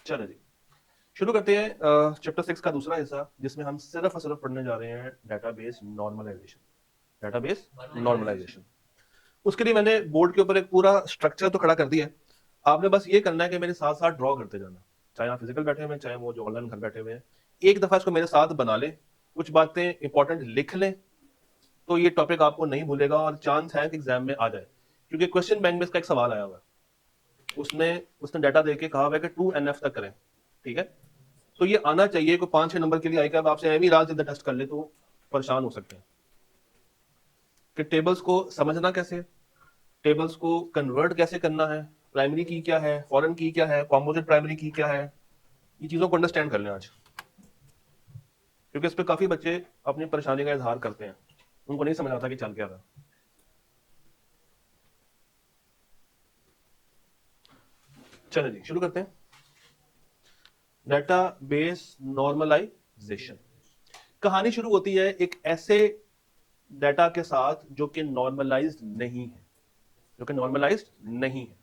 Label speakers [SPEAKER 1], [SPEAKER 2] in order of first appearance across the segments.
[SPEAKER 1] चलो जी, शुरू करते हैं चैप्टर 6 का दूसरा हिस्सा, जिसमें हम सिर्फ और सिर्फ पढ़ने जा रहे हैं डेटाबेस नॉर्मलाइजेशन। Database normalisation. उसके लिए मैंने बोर्ड के ऊपर एक पूरा स्ट्रक्चर तो खड़ा कर दिया है। आपने बस ये करना है कि मेरे साथ साथ ड्रॉ करते जाना, चाहे आप फिजिकल बैठे हुए हैं, चाहे वो जो ऑनलाइन घर बैठे हुए हैं। एक दफा इसको मेरे साथ बना लें, कुछ बातें इंपॉर्टेंट लिख लें, तो ये टॉपिक आपको नहीं भूलेगा और चांस है कि एग्जाम में आ जाए, क्योंकि क्वेश्चन बैंक में इसका एक सवाल आया हुआ है। उसने उसने डाटा देके कहा हुआ है कि 2NF तक करें। ठीक है, तो ये आना चाहिए, कोई 5-6 नंबर के लिए आएगा। अब आपसे एवी रात इधर टेस्ट कर ले तो परेशान हो सकते हैं कि टेबल्स को समझना कैसे, टेबल्स को कन्वर्ट कैसे करना है, प्राइमरी की क्या है, फॉरेन की क्या है, कॉम्पोजिट प्राइमरी की क्या है, ये चीजों को अंडरस्टैंड कर लें आज, क्योंकि इस पे काफी बच्चे अपनी परेशानी का इजहार करते हैं, उनको नहीं समझ आता कि चल क्या रहा है। चलो जी, शुरू करते हैं। Database normalization. कहानी शुरू होती है एक ऐसे डाटा के साथ जो कि नॉर्मलाइज्ड नहीं है, जो कि नॉर्मलाइज्ड नहीं है।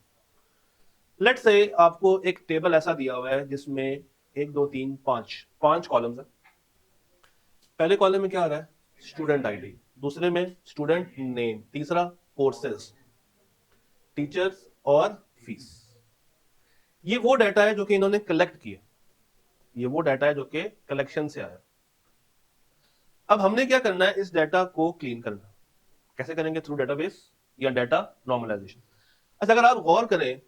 [SPEAKER 1] लेट्स से आपको एक टेबल ऐसा दिया हुआ है जिसमें 1 2 3 5 कॉलम्स है। पहले कॉलम में क्या आ रहा है? Student ID. दूसरे में स्टूडेंट नेम। तीसरा कोर्सेज, टीचर्स और फीस। ये वो डाटा है जो कि इन्होंने कलेक्ट किया, ये वो डाटा है जो कि कलेक्शन से आया। अब हमने क्या करना है? इस डाटा को क्लीन करना। कैसे करेंगे? थ्रू डाटाबेस या डाटा नॉर्मलाइजेशन। अच्छा, अगर आप गौर करें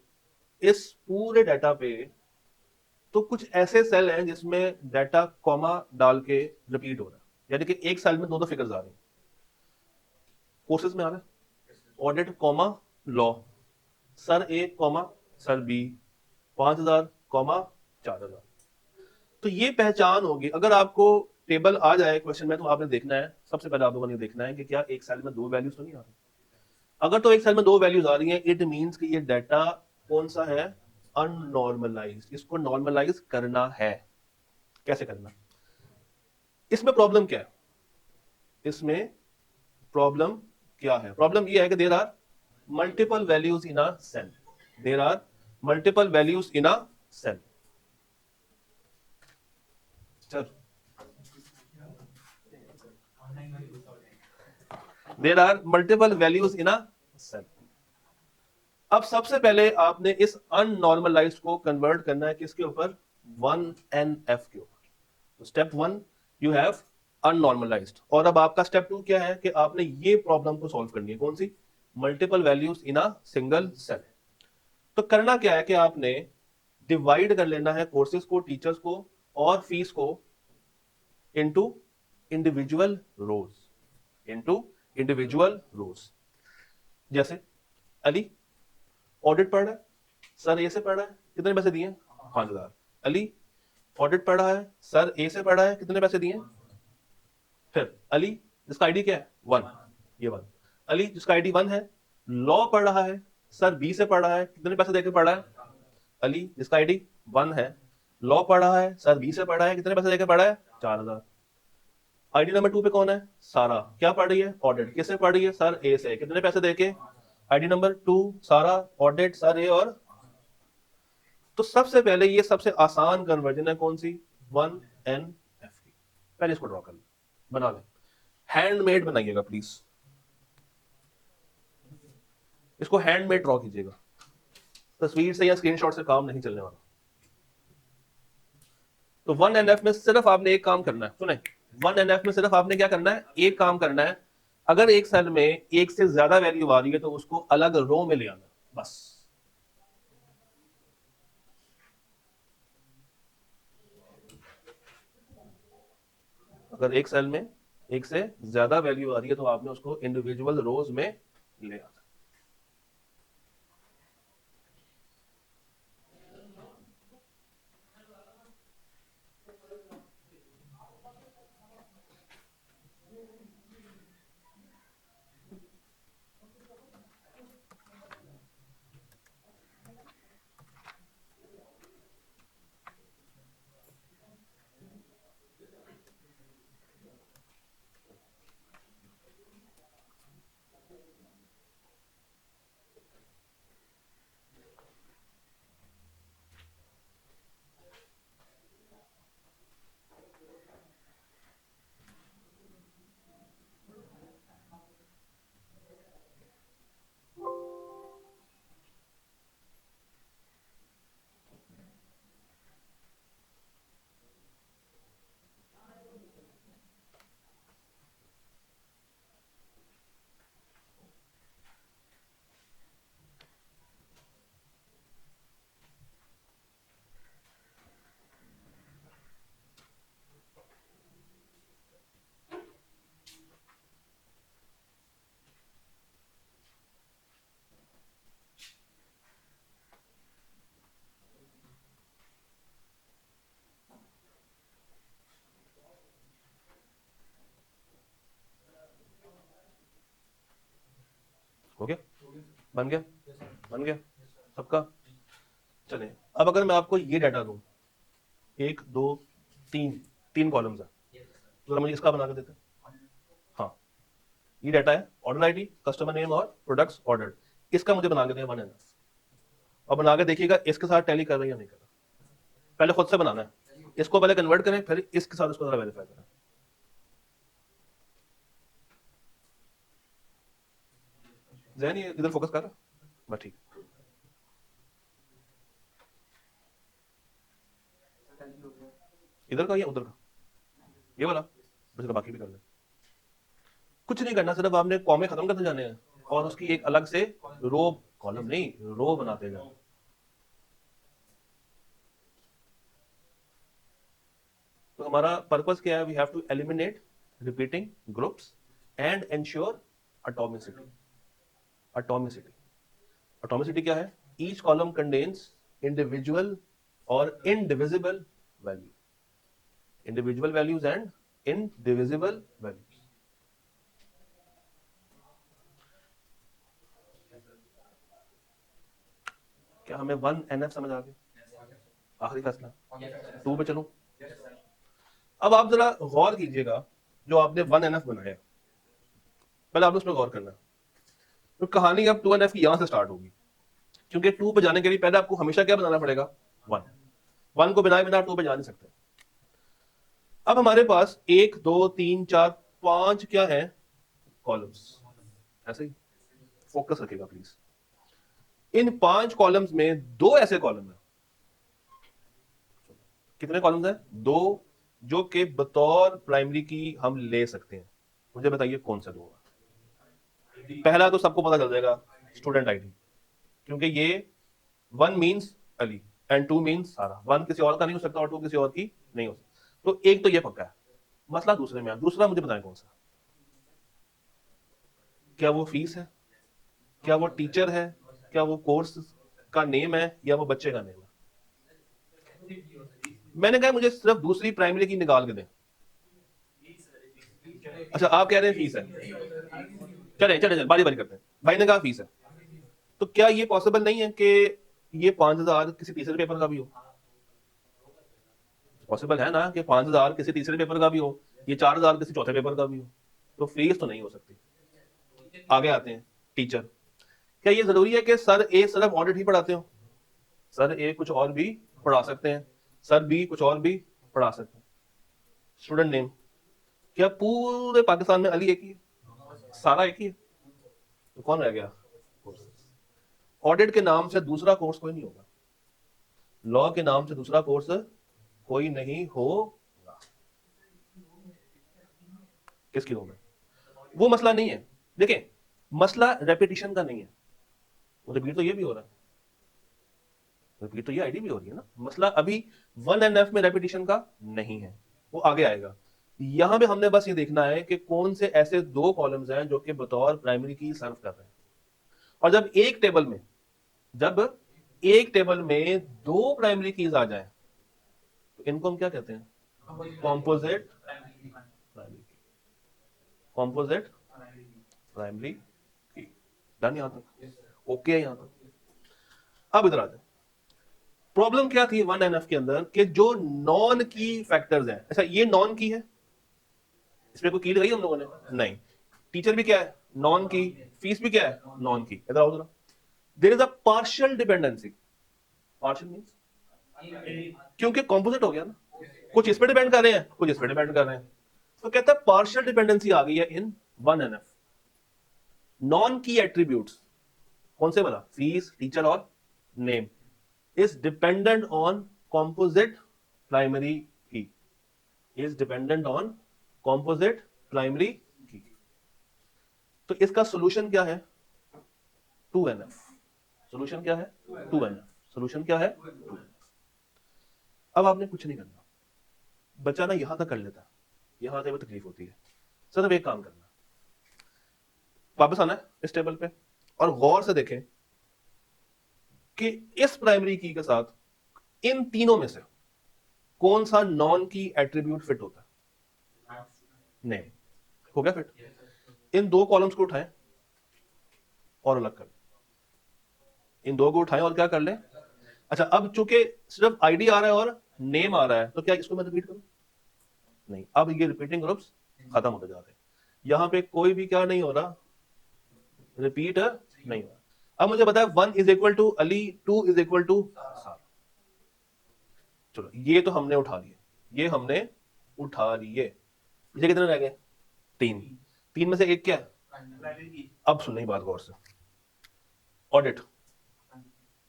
[SPEAKER 1] इस पूरे डाटा पे, तो कुछ ऐसे सेल हैं जिसमें डाटा कॉमा डाल के रिपीट हो रहा है, यानी कि एक सेल में दो दो फिगर्स आ रही हैं। कोर्सेज में आ रहा है ऑडिट कॉमा लॉ, सर ए कॉमा सर बी, 5,000 कॉमा 4,000। तो ये पहचान होगी। अगर आपको टेबल आ जाए क्वेश्चन में, तो आपने देखना है, सबसे पहले आप लोगों ने देखना है कि क्या एक सेल में दो वैल्यूज तो नहीं आ रही। अगर तो एक सेल में दो वैल्यूज आ रही हैं, इट मींस कि ये डाटा कौन सा है? अननॉर्मलाइज्ड। इसको नॉर्मलाइज करना है। कैसे करना? इसमें प्रॉब्लम क्या है? इसमें प्रॉब्लम क्या है? प्रॉब्लम ये है कि there are multiple values in a cell. There are multiple values in a cell. चल, there are multiple values in a cell. अब सबसे पहले आपने इस अननॉर्मलाइज्ड को कन्वर्ट करना है किसके ऊपर? 1NF के ऊपर। तो स्टेप 1 यू हैव अननॉर्मलाइज्ड। और अब आपका स्टेप 2 क्या है कि आपने ये प्रॉब्लम को सॉल्व करनी है। कौन सी? Multiple values in a single cell. तो करना क्या है कि आपने डिवाइड कर लेना है कोर्सेज को, टीचर्स को और फीस को इनटू इंडिविजुअल रोज। इनटू इंडिविजुअल रोज। जैसे अली ऑडिट पढ़ रहा है, सर ए से पढ़ रहा है, कितने पैसे दिए? 5,000। अली ऑडिट पढ़ा है, सर ए से पढ़ा है, कितने पैसे दिए? फिर अली जिसका आईडी क्या है? 1, ये 1। अली जिसका आईडी 1 है, लॉ पढ़ रहा है, सर बी से पढ़ रहा है, कितने पैसे देकर पढ़ा है? अली जिसका आईडी 1 है, लॉ पढ़ रहा है, सर बी से पढ़ा है, कितने पैसे देकर पढ़ा है? 4,000। आईडी नंबर 2 पे कौन है? सारा। क्या पढ़ रही है? ऑडिट। किससे पढ़ रही है? सर ए से। कितने पैसे देके? आईडी नंबर 2 सारा, ऑडिट, सर ए और। तो सबसे पहले ये सबसे आसान कन्वर्जन है कौन सी? 1NF की। पहले इसको ड्रॉ कर ले, बना ले। हैंडमेड बनाइएगा प्लीज, इसको हैंडमेड ड्रॉ कीजिएगा। तस्वीर से या स्क्रीनशॉट से काम नहीं चलने वाला। तो 1NF में सिर्फ आपने एक काम करना है, सुने, 1NF में सिर्फ आपने क्या करना है? एक काम करना है। अगर एक सेल में एक से ज्यादा वैल्यू आ रही है तो उसको अलग रो में ले आना, बस। अगर एक सेल में एक से ज्यादा वैल्यू आ रही है तो आपने उसको इंडिविजुअल रोज में ले आना। हो गया? बन गया? बन गया सबका? चलिए अब अगर मैं आपको ये डाटा दूं, 1 2 3 3 कॉलम्स है, तो मुझे इसका बना के देते हैं। हाँ, ये डाटा है ऑर्डर आईडी, कस्टमर नेम और प्रोडक्ट्स ऑर्डर, इसका मुझे बना के दें 1 NF, और बना के देखिएगा इसके साथ टैली कर रहा है या नहीं कर रहा। पहले खुद से बनाना है, इसको पहले कन्वर्ट करें, फिर इसके साथ इसको जरा वेरीफाई करें। जहन ये इधर फोकस कर रहा, बस ठीक। इधर का या उधर का? ये वाला? बस बाकी भी कर ले, कुछ नहीं करना, सिर्फ आपने कॉमे खत्म करते जाने हैं और उसकी एक अलग से रो, कॉलम नहीं रो बनाते जाए। तो हमारा पर्पस क्या है? We have to eliminate repeating groups and ensure atomicity. Atomicity, atomicity क्या है? ईच कॉलम कंटेन्स इंडिविजुअल और indivisible value, individual values and indivisible values. क्या हमें 1 NF समझ आ गया? आखिरी फैसला 2 पे चलूं? अब आप जरा गौर कीजिएगा, जो आपने 1 NF बनाया, पहले आपने उस पर गौर करना। तो कहानी अब 2 NF की यहां से स्टार्ट होगी, क्योंकि 2 पे जाने के लिए पहले आपको हमेशा क्या बनाना पड़ेगा? 1। 1 को बनाए बिना 2 पे जा नहीं सकते। अब हमारे पास 1 2 3 4 5 क्या है? कॉलम्स। ऐसे ही फोकस रखिएगा प्लीज। इन 5 कॉलम्स में 2 ऐसे कॉलम है। कितने कॉलम्स हैं? 2, जो कि बतौर प्राइमरी की हम ले सकते हैं। मुझे बताइए कौन सा 2 होगा? पहला तो सबको पता चल जाएगा, स्टूडेंट आईडी, क्योंकि ये 1 मीन्स अली एंड 2 मीन्स सारा। 1 किसी और का नहीं हो सकता और 2 किसी और की नहीं हो सकता, तो एक तो ये पक्का है। मसला दूसरे में, दूसरा मुझे बताएं कौन सा? क्या वो फीस है? क्या वो टीचर है? क्या वो कोर्स का नेम है? या वो बच्चे का नेम है? मैंने कहा मुझे सिर्फ दूसरी प्राइमरी की निकाल के दें। अच्छा, आप कह रहे हैं फीस है, चले चले चले बारी बारी करते हैं। भाई ने कहा फीस है, तो क्या ये पॉसिबल नहीं है कि ये 5,000 किसी तीसरे पेपर का भी हो? पॉसिबल है ना कि 5,000 किसी तीसरे पेपर का भी हो, ये 4,000 किसी चौथे पेपर का भी हो, तो फीस तो नहीं हो सकती। आगे आते हैं, टीचर। क्या ये जरूरी है कि सर ए सिर्फ ऑडिट ही पढ़ाते हो? सर ए कुछ और भी पढ़ा सकते हैं, सर बी कुछ और भी पढ़ा सकते हैं। स्टूडेंट नेम, क्या पूरे पाकिस्तान में अली एक ही है? सारा एक ही है? तो कौन रह गया? ऑडिट के नाम से दूसरा कोर्स कोई नहीं होगा, लॉ के नाम से दूसरा कोर्स कोई नहीं होगा। किसकी रो में? वो मसला नहीं है। देखिए, मसला रेपिटेशन का नहीं है, रिपीट तो ये भी हो रहा है, रिपीट तो ये आईडी भी हो रही है ना। मसला अभी 1 NF में रेपिटेशन का नहीं है, वो आगे आएगा। यहां पे हमने बस ये देखना है कि कौन से ऐसे 2 कॉलम्स हैं जो कि बतौर प्राइमरी की सर्व कर रहे हैं। और जब एक टेबल में 2 प्राइमरी कीज आ जाए, तो इनको हम क्या कहते हैं? कॉम्पोजिट प्राइमरी की। कॉम्पोजिट प्राइमरी की। डन यहां तक? ओके है यहां तक? अब इधर आ जाए, प्रॉब्लम क्या थी 1 NF के अंदर कि जो नॉन की फैक्टर्स हैं। अच्छा, ये नॉन की है, इसमें कोई की लगाई हम लोगों ने? नहीं। टीचर भी क्या है? नॉन की। फीस भी क्या है? नॉन की। इधर आओ जरा। There is a partial dependency. Partial means क्योंकि कॉम्पोजिट हो गया ना, कुछ इस पे डिपेंड कर रहे हैं, कुछ इस पे डिपेंड कर रहे हैं, तो कहता है पार्शियल डिपेंडेंसी आ गई है इन 1 NF। नॉन की एट्रीब्यूट्स कौन से? बना फीस, टीचर और name is dependent on composite primary key, is dependent on composite primary key। तो इसका सॉल्यूशन क्या है? 2 NF। सॉल्यूशन क्या है? 2 NF। सॉल्यूशन क्या है? 2 NF। अब आपने कुछ नहीं करना, बच्चा ना यहां तक कर लेता, यहां से वो तकलीफ होती है। सिर्फ एक काम करना, वापस आना है इस टेबल पे और गौर से देखें कि इस प्राइमरी की के साथ इन तीनों में से कौन सा नॉन की एट्रीब्यूट फिट होता है? नेम। हो गया फिट? इन 2 कॉलम्स को उठाएं, और अलग कर लें, इन दो को उठाएं और क्या कर लें। अच्छा, अब चूंकि सिर्फ आईडी आ रहा है और नेम आ रहा है, तो क्या इसको मैं रिपीट करूं? नहीं, अब ये रिपीटिंग ग्रुप्स खत्म होते जा रहे हैं, यहां पे कोई भी क्या नहीं हो रहा, रिपीट नहीं हो रहा। अब मुझे बताया 1 is equal to Ali, 2 is equal to Sara. चलो ये तो हमने उठा लिए, ये हमने उठा लिए। ये कितने रह गए? 3। 3 में से एक क्या है? अब सुनने की बात गौर से, ऑडिट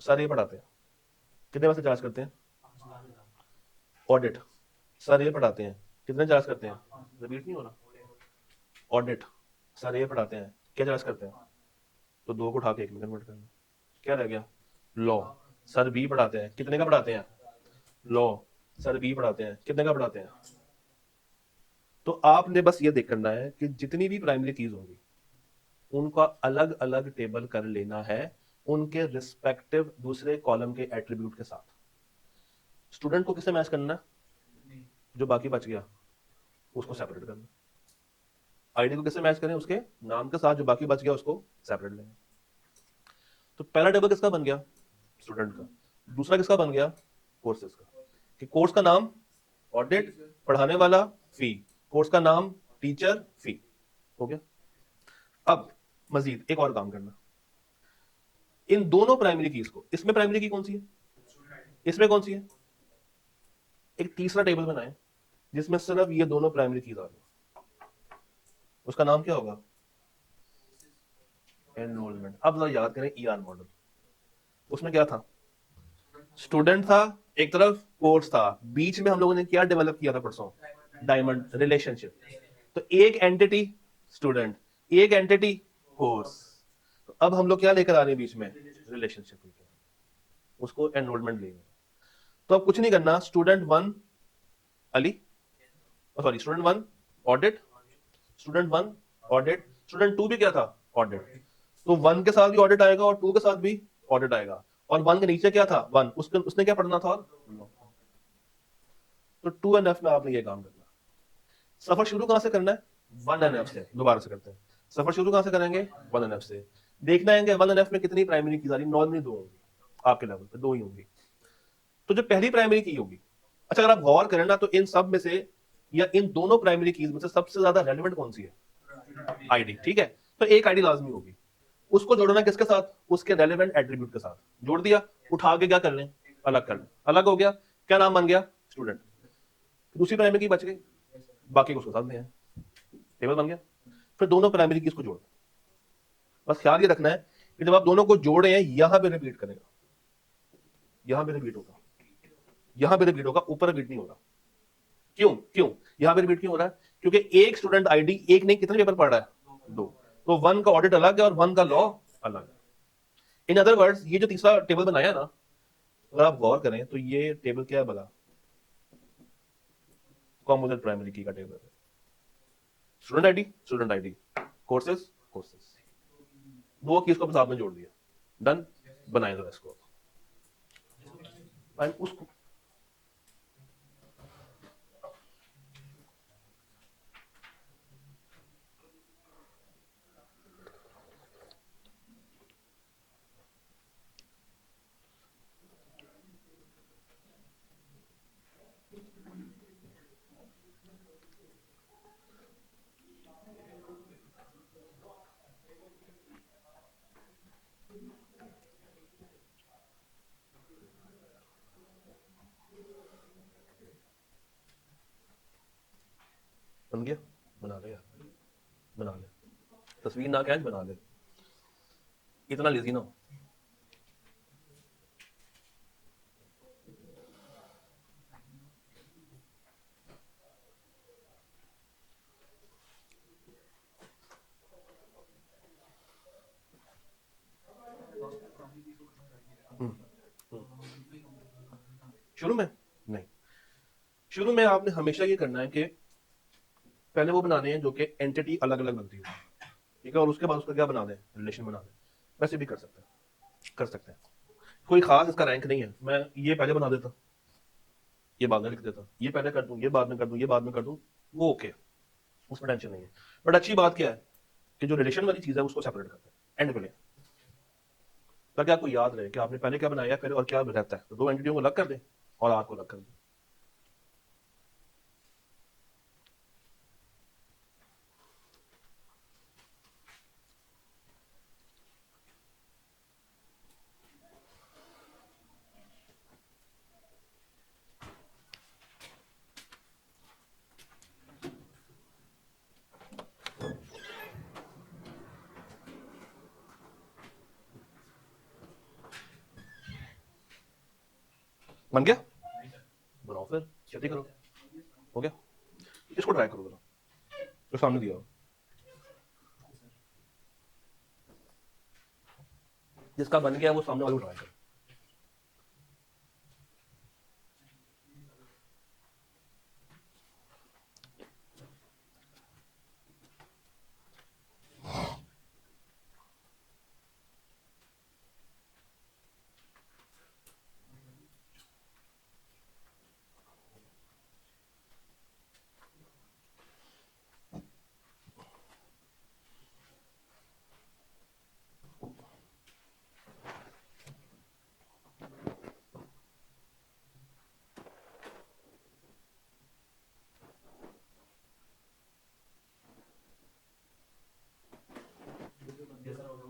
[SPEAKER 1] सर ये पढ़ाते हैं, कितने में से चार्ज करते हैं? ऑडिट सर ये पढ़ाते हैं, कितने चार्ज करते हैं? रिपीट नहीं हो रहा। ऑडिट सर ये पढ़ाते हैं, क्या चार्ज करते हैं? तो 2 को उठा के 1 में कन्वर्ट करना, क्या रह गया? लॉ सर बी पढ़ाते हैं, कितने का पढ़ाते हैं? लॉ सर बी पढ़ाते हैं, कितने का पढ़ाते हैं? तो आपने बस ये देख करना है कि जितनी भी प्राइमरी कीज होंगी उनका अलग अलग टेबल कर लेना है उनके रिस्पेक्टिव दूसरे कॉलम के एट्रीब्यूट के साथ। स्टूडेंट को किससे मैच करना है? जो बाकी बच गया उसको सेपरेट करना। आईडी को किससे मैच करें? उसके नाम के साथ, जो बाकी बच गया उसको सेपरेट लेंगे। तो पहला टेबल किसका बन गया? स्टूडेंट का। दूसरा किसका बन गया? कोर्सेज का। कि कोर्स का नाम ऑडिट, पढ़ाने वाला फी, कोर्स का नाम टीचर फी। हो गया। अब मजीद एक और काम करना, इन दोनों प्राइमरी कीज को, इसमें प्राइमरी की कौन सी है, इसमें कौन सी है, एक तीसरा टेबल बनाए जिसमें सिर्फ ये दोनों प्राइमरी कीज आ रही है, उसका नाम क्या होगा? एनरोलमेंट। अब जरा याद करें ईआर मॉडल, उसमें क्या था? स्टूडेंट था एक तरफ, कोर्स था, बीच में हम लोगों ने क्या डेवलप किया था परसों? Diamond relationship. तो एक एंटिटी स्टूडेंट, एक एंटिटी कोर्स। तो अब हम लोग क्या लेकर आ रहे हैं बीच में? रिलेशनशिप लेकर, उसको एनरोलमेंट लेंगे। तो अब कुछ नहीं करना, student 1 Ali, sorry student 1 audit, student 1 audit, student 2 भी क्या था? ऑडिट। तो 1 के साथ भी ऑडिट आएगा और 2 के साथ भी ऑडिट आएगा, और 1 के नीचे क्या था? 1, उसने क्या पढ़ना था? तो 2 एंड एफ में आपने ये काम करना। सफर शुरू कहां से करना है? 1 एंड एफ से। दोबारा से करते हैं, सफर शुरू कहां से करेंगे? 1 एंड एफ से। देखना है कि 1 एंड एफ में कितनी प्राइमरी की आ रही? नॉर्मली 2 होंगी, आपके लेवल पे 2 ही होंगी। तो जो पहली प्राइमरी की होगी, अच्छा अगर आप गौर करें ना, तो इन सब में से या इन दोनों प्राइमरी कीज में से सबसे ज्यादा रेलेवेंट कौन सी है? आईडी। ठीक है, तो एक आईडी लाजमी होगी, उसको जोड़ना किसके साथ? उसके रेलेवेंट एट्रीब्यूट के साथ। जोड़ दिया, उठा के क्या कर लें? अलग कर लें। अलग हो गया, क्या नाम बन गया? स्टूडेंट। दूसरी प्राइमरी की बच गई, बाकी को उसके साथ में है, टेबल बन गया। फिर दोनों प्राइमरी की इसको जोड़, बस ख्याल ये रखना है कि जब आप दोनों को जोड़ रहे हैं यहां पे रिपीट करेगा, यहां पे रिपीट होगा, यहां पे रिपीट होगा, ऊपर रिपीट नहीं होगा। क्यों? यहां पे रिपीट क्यों हो रहा है? क्योंकि एक स्टूडेंट आईडी, एक नहीं कितने पेपर पढ़ रहा है? 2। तो 1 का ऑडिट अलग है और 1 का लॉ अलग है। इन अदर वर्ड्स, ये जो तीसरा टेबल बनाया ना, अगर आप गौर करें तो ये टेबल क्या है भला? कॉम्पोजिट प्राइमरी की का टेबल है। स्टूडेंट आईडी, कोर्सेज, दो की इसको आपने जोड़ दिया, डन। बनाए जरा इसको, उसको बन गया, बना ले यार, बना ले, तस्वीर ना कैच बना ले, इतना लेजी ना हो। शुरू में नहीं, शुरू में आपने हमेशा ये करना है कि पहले वो बनाने हैं जो कि एंटिटी अलग अलग बनती है, ठीक है, और उसके बाद उसका क्या बना दें? रिलेशन बना दें। वैसे भी कर सकते हैं, कर सकते हैं, कोई खास इसका रैंक नहीं है। मैं ये पहले बना देता, ये बाद में लिख देता, ये पहले कर दूं, ये बाद में कर दूं, ये बाद में कर दूं, वो ओके, उसमें टेंशन नहीं है। बट अच्छी बात क्या है कि जो रिलेशन वाली चीज है उसको सेपरेट करते हैं एंड पे ले। ताकि आपको याद रहे कि आपने पहले क्या बनाया फिर और क्या रहता है। तो दो एंटिटियों को अलग कर दें और आर को अलग कर दें। बन गया? बनाओ फिर, जल्दी करो। हो गया? इसको ट्राई करो जरा, जो सामने दिया हो। जिसका बन गया वो सामने वाले को ट्राई करो।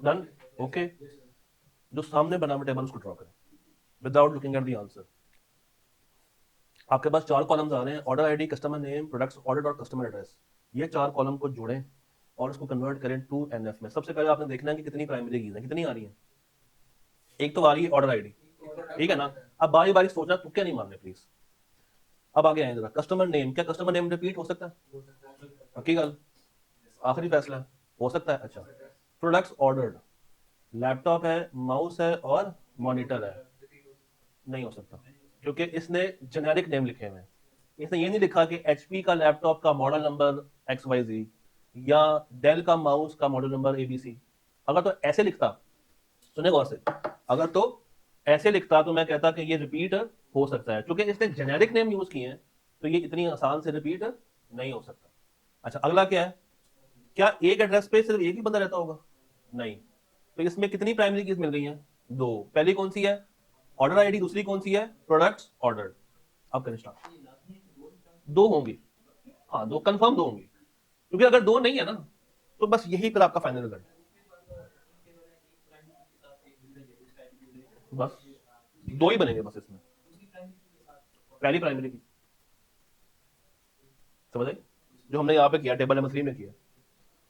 [SPEAKER 1] डन? ओके। जो सामने बना हुआ टेबल उसको ड्रॉ करें without looking at the answer. आपके पास चार कॉलम्स आ रहे हैं, order ID, customer name, products order और कस्टमर एड्रेस। ये चार कॉलम को जोड़ें और उसको कन्वर्ट करें टू एनएफ में। सबसे पहले आपने देखना है कि कितनी प्राइमरी कीज है, कितनी आ रही है। एक तो आ रही है ऑर्डर आईडी, ठीक है ना। अब बारी बारी सोचना, तुक्के नहीं मारने प्लीज। अब आगे आए जरा, कस्टमर नेम। क्या कस्टमर नेम रिपीट हो सकता है? पक्की गल? आखिरी फैसला है? हो सकता है। अच्छा, प्रोडक्ट्स ऑर्डर्ड, लैपटॉप है, माउस है और मॉनिटर है, नहीं हो सकता क्योंकि इसने जेनेरिक नेम लिखे हुए हैं। इसने ये नहीं लिखा कि एचपी का लैपटॉप का मॉडल नंबर एक्स वाई जी या डेल का माउस का मॉडल नंबर एबीसी। अगर तो ऐसे लिखता, सुने गौर से, अगर तो ऐसे लिखता तो मैं कहता कि ये रिपीट हो सकता है। क्योंकि इसने जेनेरिक नेम यूज किए हैं तो ये इतनी आसान से रिपीट नहीं हो सकता। अच्छा, अगला क्या है? क्या एक एड्रेस पे सिर्फ एक ही बंदा रहता होगा? नहीं। तो इसमें कितनी प्राइमरी कीज मिल गई हैं? दो। पहली कौन सी है? Order ID. दूसरी कौन सी है? Products order. अब करें स्टार्ट। दो होंगी, हाँ दो कंफर्म दो होंगी, क्योंकि अगर दो नहीं है ना तो बस यही फिर आपका फाइनल रिजल्ट है। बस दो ही बनेंगे बस इसमें, पहली प्राइमरी की। समझ आई? जो हमने यहाँ पे किया टेबल नंबर 3 में किया,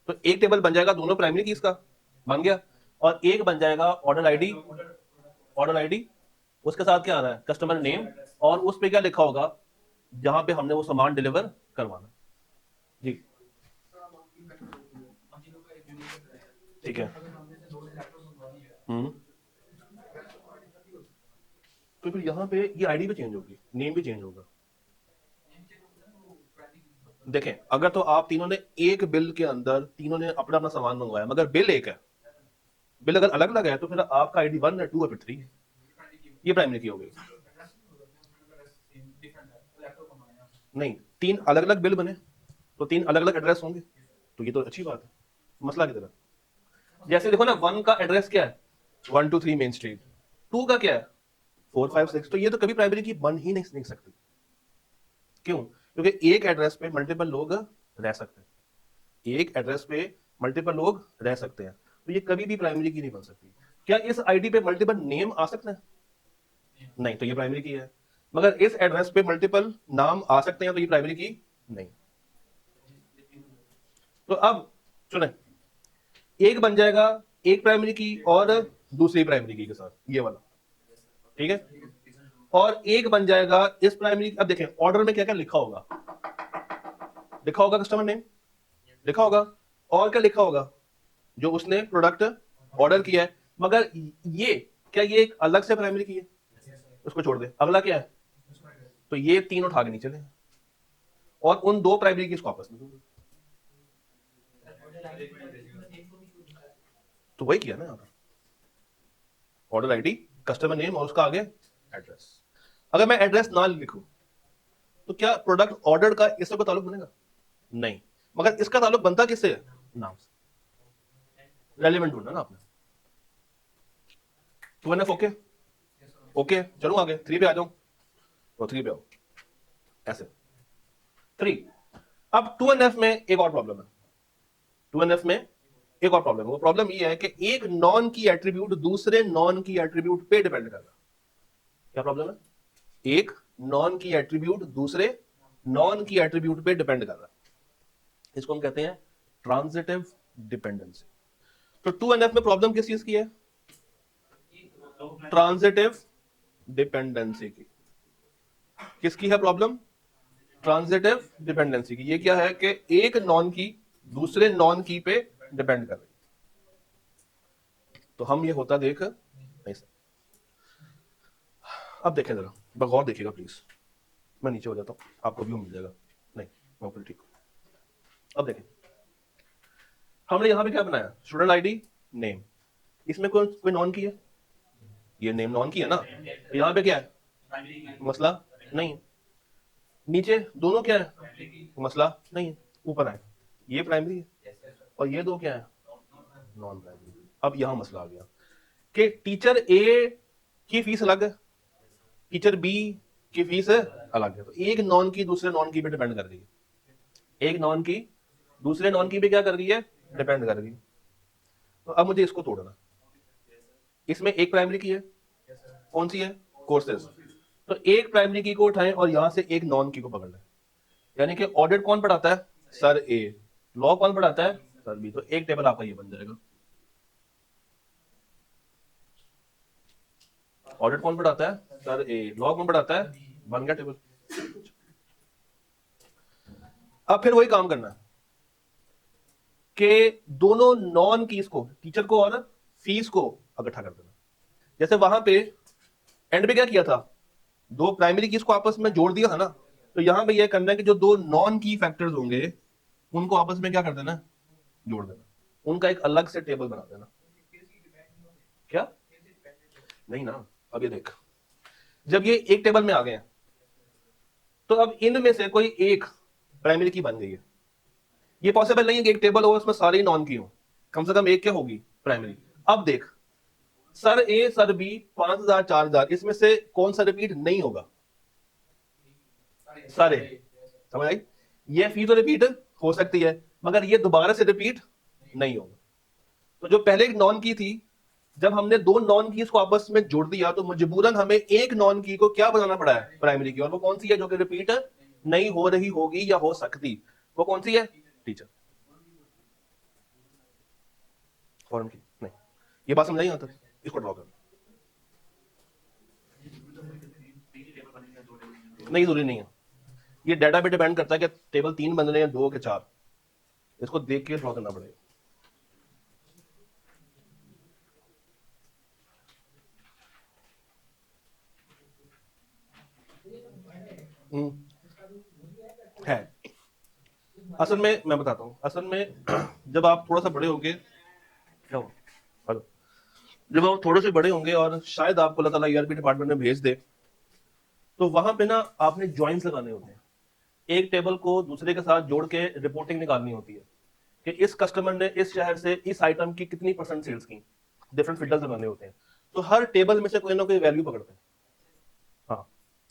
[SPEAKER 1] तो एक टेबल बन जाएगा दोनों प्राइमरी की, इसका बन गया। और एक बन जाएगा ऑर्डर आईडी, ऑर्डर आईडी उसके साथ क्या आ रहा है? कस्टमर नेम, और उस पर क्या लिखा होगा जहां पे हमने वो सामान डिलीवर करवाना। जी ठीक है। तो फिर यहाँ पे ये आईडी भी चेंज होगी, नेम भी चेंज होगा। देखें, अगर तो आप तीनों ने एक बिल के अंदर तीनों ने अपना अपना सामान मंगवाया मगर बिल एक है, बिल अगर अलग अलग है तो फिर आपका आईडी 1 है, 2 है, फिर 3 है। ये प्राइमरी की हो गई। नहीं, तीन अलग अलग बिल बने तो तीन अलग अलग एड्रेस होंगे, तो ये तो अच्छी बात है। मसला की तरह जैसे देखो ना, 1 का एड्रेस क्या है? 123 मेन स्ट्रीट। 2 का क्या है? 456। तो ये तो कभी प्राइमरी की बन ही नहीं सकती। क्यों? क्योंकि एक एड्रेस पे मल्टीपल लोग रह सकते हैं, एक एड्रेस पे मल्टीपल लोग रह सकते हैं, तो ये कभी भी प्राइमरी की नहीं बन सकती। क्या इस आईडी पे मल्टीपल नेम आ सकते हैं? नहीं, तो ये प्राइमरी की है। मगर इस एड्रेस पे मल्टीपल नाम आ सकते हैं, तो ये प्राइमरी की नहीं। तो अब चुने, एक बन जाएगा एक प्राइमरी की और दूसरी प्राइमरी की के साथ, ये वाला, ठीक है। और एक बन जाएगा इस प्राइमरी। अब देखें ऑर्डर में क्या क्या लिखा होगा, लिखा होगा कस्टमर नेम, लिखा होगा, और क्या लिखा होगा? जो उसने प्रोडक्ट ऑर्डर किया है। मगर ये क्या ये एक अलग से प्राइमरी की है? उसको छोड़ दे। अगला क्या है? तो ये तीन उठा के नहीं चले, और उन दो प्राइमरी की इसको आपस में दूंगा। तो वही किया ना यहाँ पर, ऑर्डर आईडी, कस्टमर नेम और उसका आगे एड्रेस। अगर मैं एड्रेस ना लिखूं तो क्या प्रोडक्ट ऑर्डर का इससे कोई ताल्लुक बनेगा? नहीं। मगर इसका ताल्लुक बनता किससे है? नाम से। रेलिवेंट ढूंढना ना आपने। 2NF ओके ओके, चलो आगे 3 पे आ जाओ, तो 3 पे आओ ऐसे 3। अब 2NF में एक और प्रॉब्लम है, 2NF में एक और प्रॉब्लम है। वो प्रॉब्लम ये है कि एक नॉन की एट्रीब्यूट दूसरे नॉन की एट्रीब्यूट पे डिपेंड कर रहा है। क्या प्रॉब्लम है? एक नॉन की एट्रीब्यूट दूसरे नॉन की एट्रीब्यूट पे डिपेंड कर रहा है। इसको हम कहते हैं ट्रांजिटिव डिपेंडेंसी। तो 2NF में प्रॉब्लम किस चीज की है? ट्रांजिटिव डिपेंडेंसी की। किसकी है प्रॉब्लम? ट्रांजिटिव डिपेंडेंसी की। ये क्या है कि एक नॉन की दूसरे नॉन की पे डिपेंड कर रही है। तो हम ये होता देख नहीं सकते। अब देखें जरा, बगौर देखिएगा प्लीज। मैं नीचे हो जाता हूं, आपको व्यू मिल जाएगा। नहीं मैं ऊपर ठीक। अब देखें, हमने यहां पे क्या बनाया? Student ID name. इसमें कोई नॉन की है? ये नेम नॉन की है ना। यहां पे क्या है? मसला नहीं है। नीचे दोनों क्या है? मसला नहीं है। ऊपर आए, ये प्राइमरी है और ये दो क्या है? Non primary. अब यहां मसला आ गया कि टीचर ए की फीस अलग है, टीचर बी की फीस अलग है। तो एक नॉन की दूसरे नॉन की पे डिपेंड कर रही है, एक नॉन की दूसरे नॉन की पे क्या कर रही है? डिपेंड कर रही है। तो अब मुझे इसको तोड़ना। इसमें एक प्राइमरी की है, कौन सी है? कोर्सेज। तो एक प्राइमरी की को उठाएं और यहां से एक नॉन की को पकड़ लें। यानी कि ऑडिट कौन पढ़ाता है? सर ए। लॉ कौन पढ़ाता है? Sir B. तो एक टेबल आपका ये बन जाएगा। ऑडिट कौन पढ़ाता है? सर ए। लॉ कौन पढ़ाता है? बन गया टेबल। अब फिर वही काम करना है कि दोनों नॉन कीज को, टीचर को और फीस को इकट्ठा कर देना। जैसे वहां पे एंड पे क्या किया था? दो प्राइमरी कीज को आपस में जोड़ दिया था ना। तो यहां पे यह करना है कि जो दो नॉन की फैक्टर्स होंगे उनको आपस में क्या कर देना? जोड़ देना। उनका एक अलग से टेबल बना देना। क्या? नहीं ना। अब ये देख, जब ये एक टेबल में आ गए हैं तो अब इनमें से कोई एक प्राइमरी की बन गई है। ये पॉसिबल नहीं है कि एक टेबल हो उसमें सारी नॉन की हो, कम से कम एक क्या होगी? प्राइमरी। अब देख, सर ए सर बी 5000 4000, इसमें से कौन सा रिपीट नहीं होगा? सर ए। समझ आई? ये फी तो रिपीट हो सकती है मगर ये दोबारा से रिपीट नहीं होगा। तो जो पहले एक नॉन की थी, जब हमने दो नॉन कीज को आपस में जोड़ दिया तो मजबूरन हमें एक नॉन की को क्या बनाना पड़ा है? प्राइमरी की। और वो कौन सी है जो कि रिपीट नहीं हो रही होगी या हो सकती? वो कौन सी है? टीचर। फॉर्म की नहीं। ये बात समझ नहीं आता, इसको ड्रॉ कर। नहीं, जरूरी नहीं है। ये डाटा पे डिपेंड करता है कि टेबल 3 बन रहे हैं 2 के 4। इसको देख के ड्रॉ करना पड़ेगा। है असल में, मैं बताता हूँ असल में जब आप थोड़ा सा बड़े होंगे, क्या हो, हेलो, जब आप थोड़े से बड़े होंगे और शायद आपको अल्लाह ताला ईआरपी डिपार्टमेंट में भेज दे, तो वहां पे ना आपने ज्वाइंट्स लगाने होते हैं। एक टेबल को दूसरे के साथ जोड़ के रिपोर्टिंग निकालनी होती है कि इस कस्टमर ने इस शहर से इस आइटम की कितनी % सेल्स की। डिफरेंट फिल्टर्स लगाने होते हैं। तो हर टेबल में से कोई ना कोई वैल्यू पकड़ते हैं। हाँ,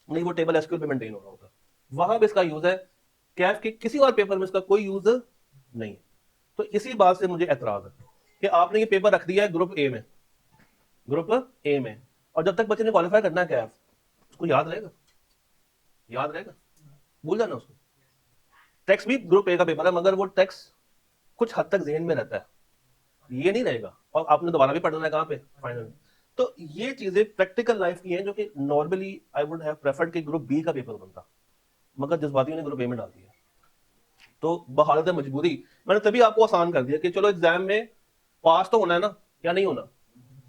[SPEAKER 1] नहीं वो टेबल एसक्यूएल पे मेंटेन हो रहा होता है। वहां पे इसका यूज है। कैफ के किसी और पेपर में इसका कोई यूज नहीं है। तो इसी बात से मुझे एतराज है कि आपने ये पेपर रख दिया है ग्रुप ए में, ग्रुप ए में, और जब तक बच्चे ने क्वालिफाई करना है कैफ, उसको याद रहेगा? याद रहेगा? भूल जाना उसको। टैक्स भी ग्रुप ए का पेपर है मगर वो टैक्स कुछ हद तक जेहन में रहता है, ये नहीं रहेगा। और आपने दोबारा भी पढ़ना है कहां पे? फाइनल में। तो ये चीजें प्रैक्टिकल लाइफ की हैं जो कि normally I would have preferred कि ग्रुप बी का पेपर बनता, मगर जज्बातियों ने ग्रुप ए में डाल दिया। तो बहालत मजबूरी मैंने तभी आपको आसान कर दिया कि चलो एग्जाम में पास तो होना है ना, या नहीं होना,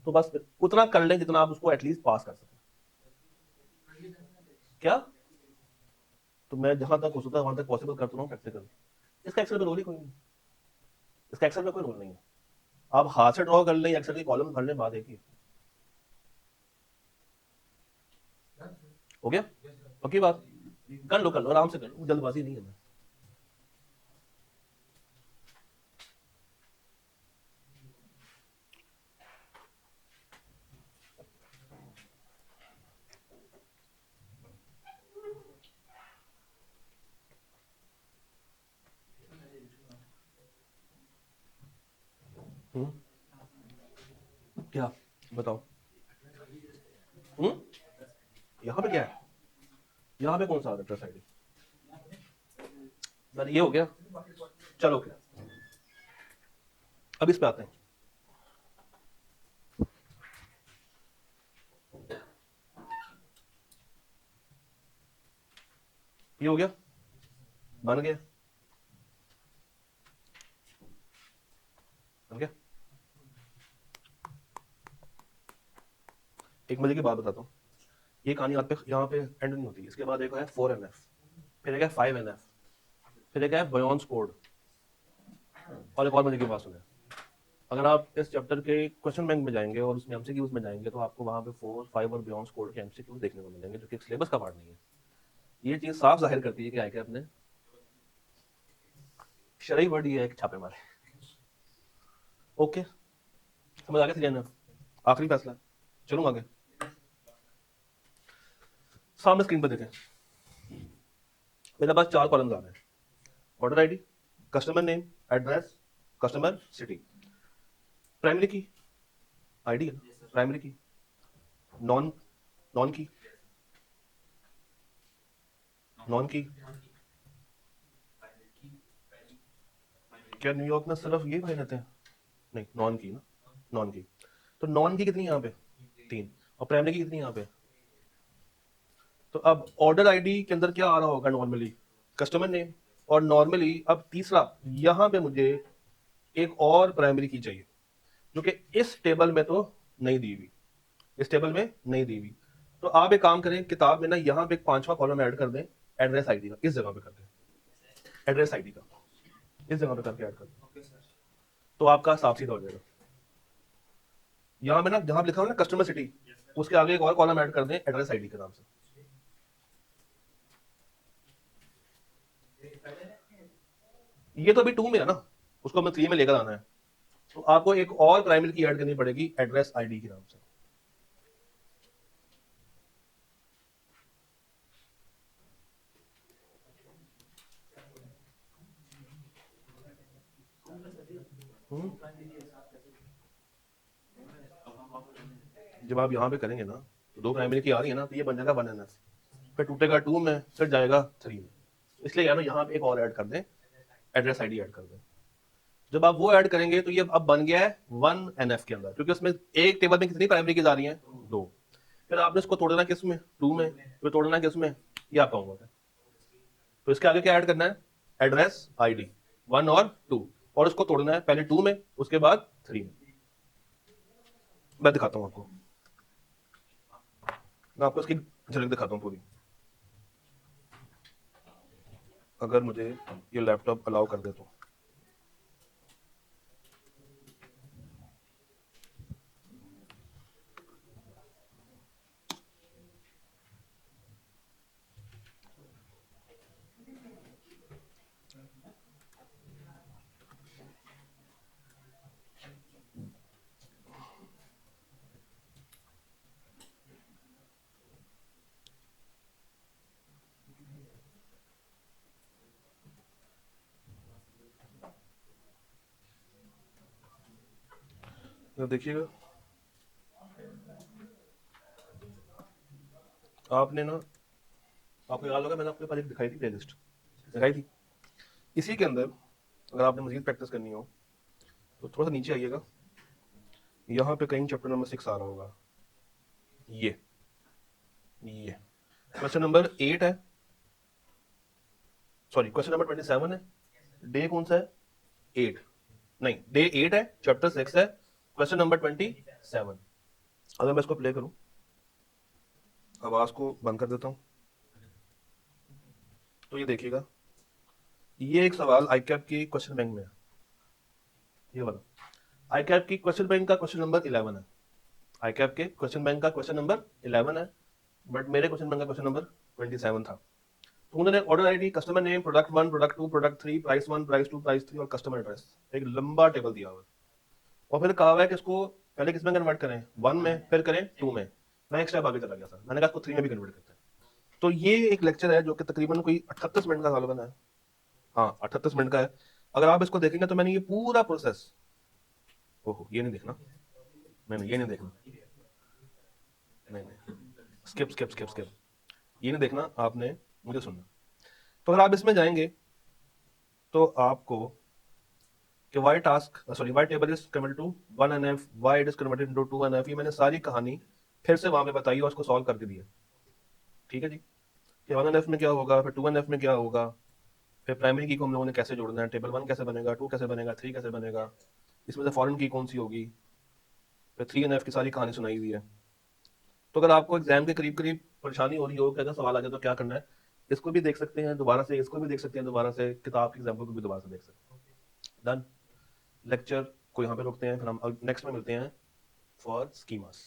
[SPEAKER 1] तो बस उतना कर लें जितना आप उसको एटलीस्ट पास कर सकें। क्या? तो मैं जहां तक हो सकता है वहां तक पॉसिबल करता हूँ प्रैक्टिकल। इसका एक्सेल में रोल ही कोई नहीं, इसका एक्सेल में कोई रोल नहीं है। आप हाथ से ड्रॉ कर लें, एक्सेल की कॉलम भर लें, बात एक ही। हो गया? ओके बात, कर लो आराम से कर लो, जल्दबाजी नहीं है। मैं क्या बताओ? यहाँ पे क्या है? यहाँ पे कौन सा एड्रेस आईडी? सर ये हो गया, चलो ओके, अब इस पे आते हैं। ये हो गया, बन गया, बन गया। एक मजे की बात बताता हूँ, ये कहानी यहाँ पे एंड नहीं होती। इसके बाद एक है 4NF, फिर एक है 5NF, फिर एक है बॉयंस कोड, और एक और मजे की बात सुने। अगर आप इस चैप्टर के क्वेश्चन बैंक में जाएंगे और उसमें एमसीक्यूज में जाएंगे तो आपको वहां पे 4, 5 और बॉयंस कोड के एमसीक्यूज देखने को मिलेंगे, जो कि सिलेबस का पार्ट नहीं है। ये चीज साफ जाहिर करती है कि आईके अपने शरई वर्ड ये है कि छापे मारे। ओके, समझ आ गया? 3NF आखिरी फैसला, चलूँ आगे। सामने स्क्रीन पर देखें, मेरे पास 4 कॉलम्स आ रहे हैं। Order ID, customer name, address, customer city. Primary की आईडी है, प्राइमरी की, नॉन नॉन की, नॉन की। क्या न्यूयॉर्क में सिर्फ ये भाई रहते हैं? नहीं, नॉन की ना, नॉन की। तो नॉन की कितनी यहाँ पे? 3। और प्राइमरी की कितनी यहाँ पे? तो अब ऑर्डर आईडी के अंदर क्या आ रहा होगा नॉर्मली? Customer name. और नॉर्मली अब तीसरा, यहाँ पे मुझे एक और प्राइमरी की चाहिए, जो कि इस टेबल में तो नहीं दी हुई, इस टेबल में नहीं दी हुई। तो आप एक काम करें, किताब में ना यहाँ पे एक 5वां कॉलम ऐड कर दें, एड्रेस आईडी का, इस जगह पे कर दें, एड्रेस आईडी का इस जगह पे करके ऐड कर दें, तो आपका साफ सीधा हो जाएगा। यहाँ पे ना जहां लिखा हुआ ना कस्टमर सिटी, उसके आगे एक और कॉलम ऐड कर दें एड्रेस आईडी के नाम से। ये तो अभी 2 में है ना, उसको हमें 3 में लेकर आना है, तो आपको एक और प्राइमरी की ऐड करनी पड़ेगी एड्रेस आईडी के नाम से। जब आप यहाँ पे करेंगे ना, तो 2 प्राइमरी की आ रही है ना, तो ये बन जाएगा 1NF, फिर टूटेगा 2 में, फिर जाएगा 3 में। इसलिए यार यहाँ पे एक और ऐड कर दें, एड्रेस आईडी ऐड कर दें। जब आप वो ऐड करेंगे तो ये अब बन गया है 1NF के अंदर, क्योंकि उसमें एक टेबल में कितनी प्राइमरी की आ रही हैं? 2। फिर आपने इसको तोड़ना किस में? 2 में। फिर तोड़ना किस में? ये आपका होगा। तो इसके आगे क्या ऐड करना है? एड्रेस आईडी 1 और 2, और उसको तोड़ना है पहले 2 में, उसके बाद 3 में। मैं दिखाता हूँ आपको, मैं आपको इसकी झलक दिखाता हूँ पूरी, अगर मुझे ये लैपटॉप अलाउ कर दे तो। देखिएगा, आपने ना, आपको याद होगा मैंने आपके पास एक दिखाई थी प्लेलिस्ट, दिखाई थी। इसी के अंदर अगर आपने मजीद प्रैक्टिस करनी हो तो थोड़ा सा नीचे आइएगा, यहाँ पे कहीं चैप्टर नंबर 6 आ रहा होगा, ये क्वेश्चन नंबर 8 है, सॉरी क्वेश्चन नंबर 27 है। डे कौन सा है? 8, नहीं डे 8 है, चैप्टर 6 है, क्वेश्चन नंबर 27। अगर मैं इसको प्ले करूं, आवाज को बंद कर देता हूं, तो ये देखिएगा, ये एक सवाल आईकैप की क्वेश्चन बैंक में है, ये वाला आईकैप की क्वेश्चन बैंक का क्वेश्चन नंबर 11 है, आईकैप के क्वेश्चन बैंक का क्वेश्चन नंबर 11 है, बट मेरे क्वेश्चन बैंक का क्वेश्चन नंबर 27 था। तो उन्होंने order ID, customer name, product 1, product 2, product 3, price 1, price 2, price 3 और कस्टमर एड्रेस, एक लंबा टेबल दिया हुआ है, और फिर कहा हुआ है कि इसको पहले किस में कन्वर्ट करें? 1 में, फिर करें 2 में। मैं एक स्टेप आगे चला गया सर, मैंने कहा इसको 3 में भी कन्वर्ट करते हैं। तो ये एक लेक्चर है जो कि तकरीबन कोई 38 मिनट का गालिबन है, हाँ 38 मिनट का है। अगर आप इसको देखेंगे तो मैंने ये पूरा प्रोसेस ओहो, ये नहीं देखना, नहीं ये नहीं देखना, नहीं, स्किप स्किप स्किप स्किप, ये नहीं देखना आपने, मुझे सुनना। तो अगर आप इसमें जाएंगे तो आपको कि why task sorry why table is converted to 1NF, why it is converted into 2NF, ये मैंने सारी कहानी फिर से वहां पे बताई और उसको सॉल्व करके दिया। ठीक है जी, कि 1NF में क्या होगा, फिर 2NF में क्या होगा, फिर प्राइमरी की को हम लोगों ने कैसे जोड़ना है, टेबल 1 कैसे बनेगा, 2 कैसे बनेगा, 3 कैसे बनेगा, इसमें से फॉरेन की कौन सी होगी, फिर 3NF की सारी कहानी सुनाई हुई है। तो अगर आपको एग्जाम के करीब करीब परेशानी हो रही हो कि अगर सवाल आ जाए तो क्या करना है, इसको भी देख सकते हैं दोबारा से, इसको भी देख सकते हैं दोबारा से, किताब के एग्जाम्पल को भी दोबारा से देख सकते हैं। डन। लेक्चर को यहाँ पे रोकते हैं, फिर हम नेक्स्ट में मिलते हैं फॉर स्कीमास।